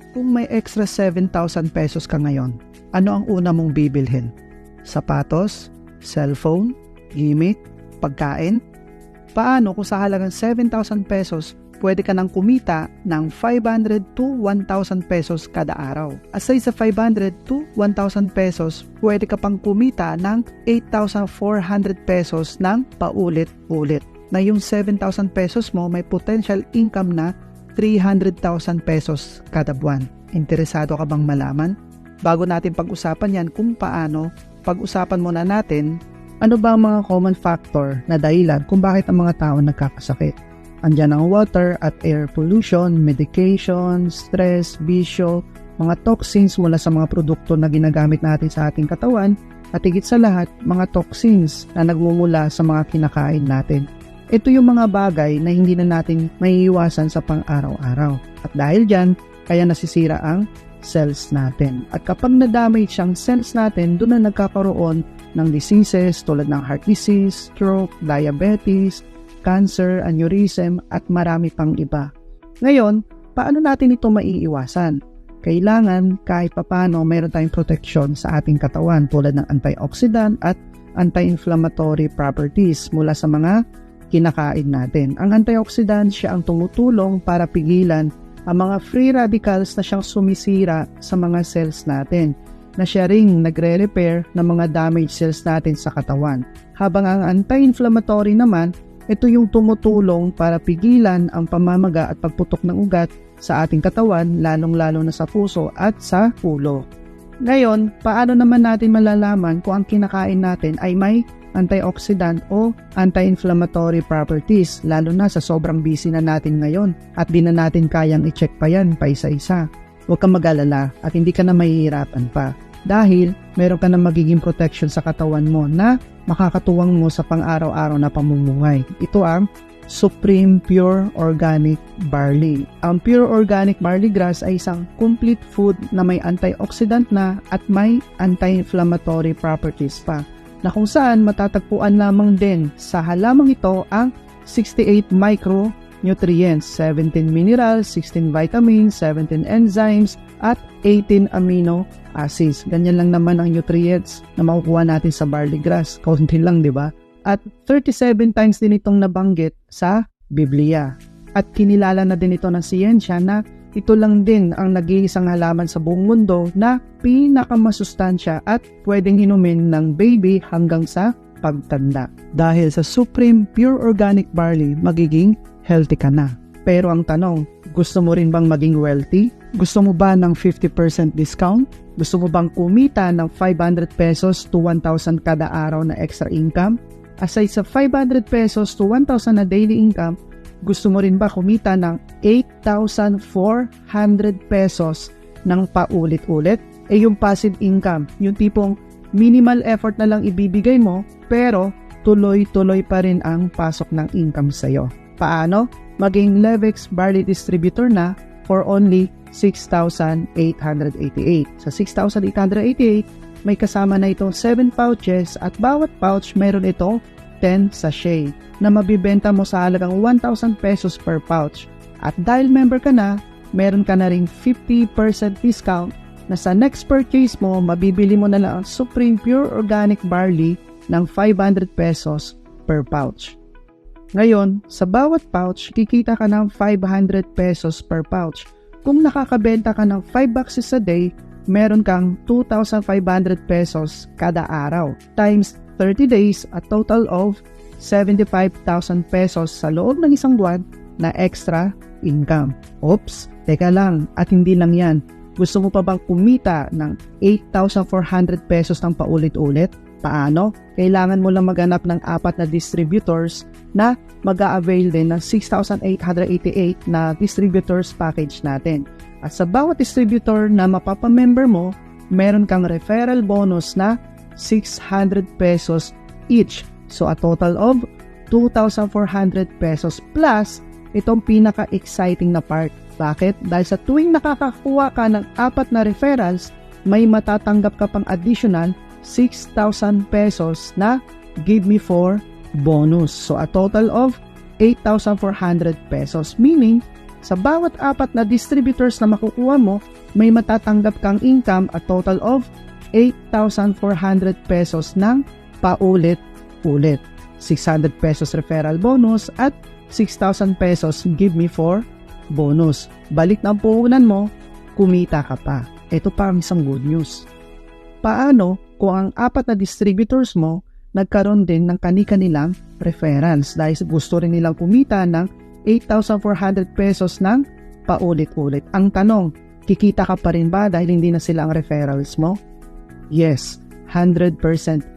Kung may extra 7,000 pesos ka ngayon, ano ang una mong bibilhin? Sapatos, cellphone, gimmick, pagkain? Paano kung sa halagang 7,000 pesos, pwede ka nang kumita ng 500 to 1,000 pesos kada araw? Aside sa 500 to 1,000 pesos, pwede ka pang kumita ng 8,400 pesos ng paulit-ulit. Na yung 7,000 pesos mo may potential income na 300,000 pesos kada buwan. Interesado ka bang malaman? Bago natin pag-usapan yan kung paano, pag-usapan muna natin ano ba ang mga common factor na dahilan kung bakit ang mga tao nagkakasakit. Andyan ang water at air pollution, medication, stress, bisyo, mga toxins mula sa mga produkto na ginagamit natin sa ating katawan at higit sa lahat, mga toxins na nagmumula sa mga kinakain natin. Ito yung mga bagay na hindi na natin maiiwasan sa pang-araw-araw. At dahil dyan, kaya nasisira ang cells natin. At kapag na-damage ang cells natin, doon na nagkakaroon ng diseases tulad ng heart disease, stroke, diabetes, cancer, aneurysm, at marami pang iba. Ngayon, paano natin ito maiiwasan? Kailangan kahit papano mayroon tayong protection sa ating katawan tulad ng antioxidant at anti-inflammatory properties mula sa mga kinakain natin. Ang antioxidant siya ang tumutulong para pigilan ang mga free radicals na siyang sumisira sa mga cells natin, na siya ring nagre-repair ng mga damaged cells natin sa katawan. Habang ang anti-inflammatory naman, ito yung tumutulong para pigilan ang pamamaga at pagputok ng ugat sa ating katawan, lalong-lalo na sa puso at sa ulo. Ngayon, paano naman natin malalaman kung ang kinakain natin ay may antioxidant o anti-inflammatory properties, lalo na sa sobrang busy na natin ngayon at di na natin kayang i-check pa yan pa isa-isa? Huwag kang mag-alala at hindi ka na mahihirapan pa dahil meron ka na magiging protection sa katawan mo na makakatuwang mo sa pang-araw-araw na pamumuhay. Ito ang Supreme Pure Organic Barley. Ang Pure Organic Barley Grass ay isang complete food na may antioxidant na at may anti-inflammatory properties pa, na kung saan matatagpuan lamang din sa halamang ito ang 68 micronutrients, 17 minerals, 16 vitamins, 17 enzymes, at 18 amino acids. Ganyan lang naman ang nutrients na makukuha natin sa barley grass. Kaunti lang, di ba? At 37 times din itong nabanggit sa Biblia. At kinilala na din ito ng siyensya na ito lang din ang nag-iisang halaman sa buong mundo na pinakamasustansya at pwedeng inumin ng baby hanggang sa pagtanda. Dahil sa Supreme Pure Organic Barley, magiging healthy ka na. Pero ang tanong, gusto mo rin bang maging wealthy? Gusto mo ba ng 50% discount? Gusto mo bang kumita ng 500 pesos to 1,000 kada araw na extra income? Aside sa 500 pesos to 1,000 na daily income, gusto mo rin ba kumita ng 8,400 pesos ng paulit-ulit? Yung passive income, yung tipong minimal effort na lang ibibigay mo, pero tuloy-tuloy pa rin ang pasok ng income sa'yo. Paano? Maging Levex Barley Distributor na for only 6,888. Sa 6,888, may kasama na itong 7 pouches at bawat pouch meron ito 10 sachet na mabibenta mo sa halagang 1,000 pesos per pouch. At dahil member ka na, meron ka na ring 50% discount na sa next purchase mo, mabibili mo na lang ang Supreme Pure Organic Barley ng 500 pesos per pouch. Ngayon, sa bawat pouch, kikita ka ng 500 pesos per pouch. Kung nakakabenta ka ng 5 boxes a day, meron kang 2,500 pesos kada araw times 30 days, a total of 75,000 pesos sa loob ng isang buwan na extra income. Oops, teka lang, at hindi lang yan. Gusto mo pa bang kumita ng 8,400 pesos ng paulit-ulit? Paano? Kailangan mo lang maghanap ng 4 na distributors na mag-a-avail din ng 6,888 na distributors package natin. At sa bawat distributor na mapapamember mo, meron kang referral bonus na 600 pesos each. So a total of 2,400 pesos plus itong pinaka-exciting na part. Bakit? Dahil sa tuwing nakakakuha ka ng 4 na referrals, may matatanggap ka pang additional 6,000 pesos na Give Me 4 bonus. So a total of 8,400 pesos. Meaning, Sa bawat 4 na distributors na makukuha mo, may matatanggap kang income at total of 8,400 pesos ng paulit-ulit. 600 pesos referral bonus at 6,000 pesos give me for bonus. Balik na ang puhunan mo, kumita ka pa. Ito pa ang isang good news. Paano kung ang 4 na distributors mo nagkaroon din ng kani-kanilang referrals dahil gusto rin nilang kumita ng 8,400 pesos ng paulit-ulit? Ang tanong, kikita ka pa rin ba dahil hindi na sila ang referrals mo? Yes, 100%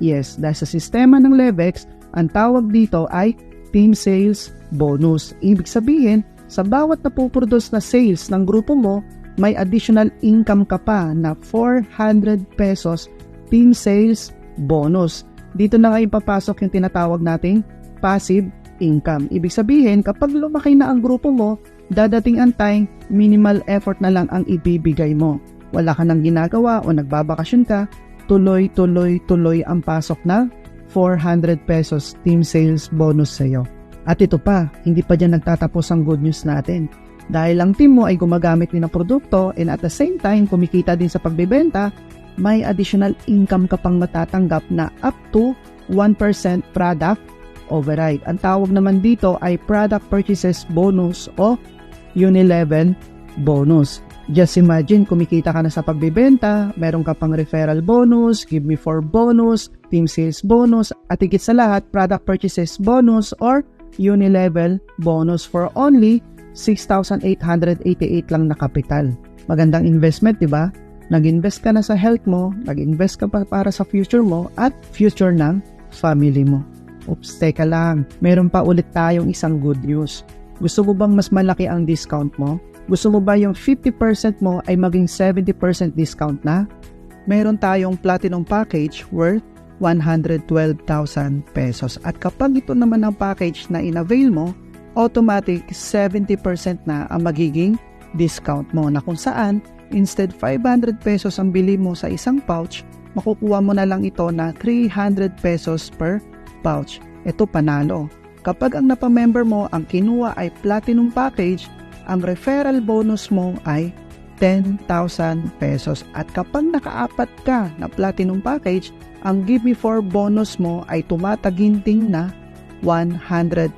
yes. Dahil sa sistema ng Levex, ang tawag dito ay team sales bonus. Ibig sabihin, sa bawat napuproduce na sales ng grupo mo, may additional income ka pa na 400 pesos team sales bonus. Dito na nga ipapasok yung tinatawag nating passive income. Ibig sabihin, kapag lumaki na ang grupo mo, dadating ang time, minimal effort na lang ang ibibigay mo. Wala ka nang ginagawa o nagbabakasyon ka, tuloy ang pasok na 400 pesos team sales bonus sa'yo. At ito pa, hindi pa dyan nagtatapos ang good news natin. Dahil ang team mo ay gumagamit din ng produkto and at the same time kumikita din sa pagbebenta, may additional income ka pang matatanggap na up to 1% product override. Ang tawag naman dito ay product purchases bonus o uni-level bonus. Just imagine, kumikita ka na sa pagbebenta, meron ka pang referral bonus, give me for bonus, team sales bonus, at higit sa lahat, product purchases bonus or uni-level bonus for only 6,888 lang na kapital. Magandang investment, di ba? Nag-invest ka na sa health mo, nag-invest ka pa para sa future mo at future ng family mo. Oops, teka lang. Meron pa ulit tayong isang good news. Gusto mo bang mas malaki ang discount mo? Gusto mo ba yung 50% mo ay maging 70% discount na? Meron tayong platinum package worth 112,000 pesos. At kapag ito naman ang package na in-avail mo, automatic 70% na ang magiging discount mo, na kung saan instead 500 pesos ang bili mo sa isang pouch, makukuha mo na lang ito na 300 pesos per pouch. Ito panalo. Kapag ang napamember mo ang kinuha ay platinum package, ang referral bonus mo ay 10,000 pesos. At kapag naka-4 ka na platinum package, ang give me for bonus mo ay tumataginting na 100,000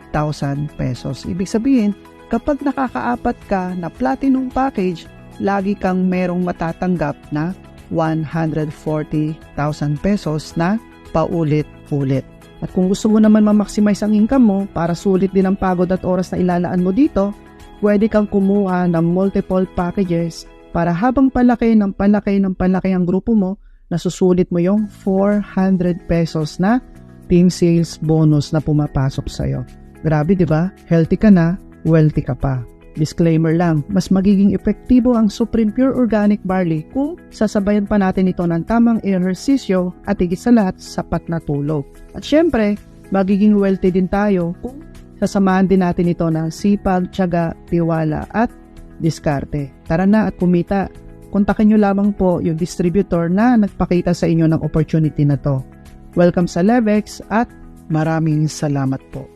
pesos. Ibig sabihin, kapag nakaka-4 ka na platinum package, lagi kang merong matatanggap na 140,000 pesos na paulit-ulit. At kung gusto mo naman ma-maximize ang income mo para sulit din ang pagod at oras na ilalaan mo dito, pwede kang kumuha ng multiple packages para habang palaki ng palaki ang grupo mo, nasusulit mo yung 400 pesos na team sales bonus na pumapasok sa'yo. Grabe, di ba? Healthy ka na, wealthy ka pa. Disclaimer lang, mas magiging epektibo ang Supreme Pure Organic Barley kung sasabayan pa natin ito ng tamang ehersisyo at higit sa lahat, sapat na tulog. At syempre, magiging wealthy din tayo kung sasamahan din natin ito ng sipag, tiyaga, tiwala at diskarte. Tara na at kumita. Kontakin nyo lamang po yung distributor na nagpakita sa inyo ng opportunity na to. Welcome sa Levex at maraming salamat po.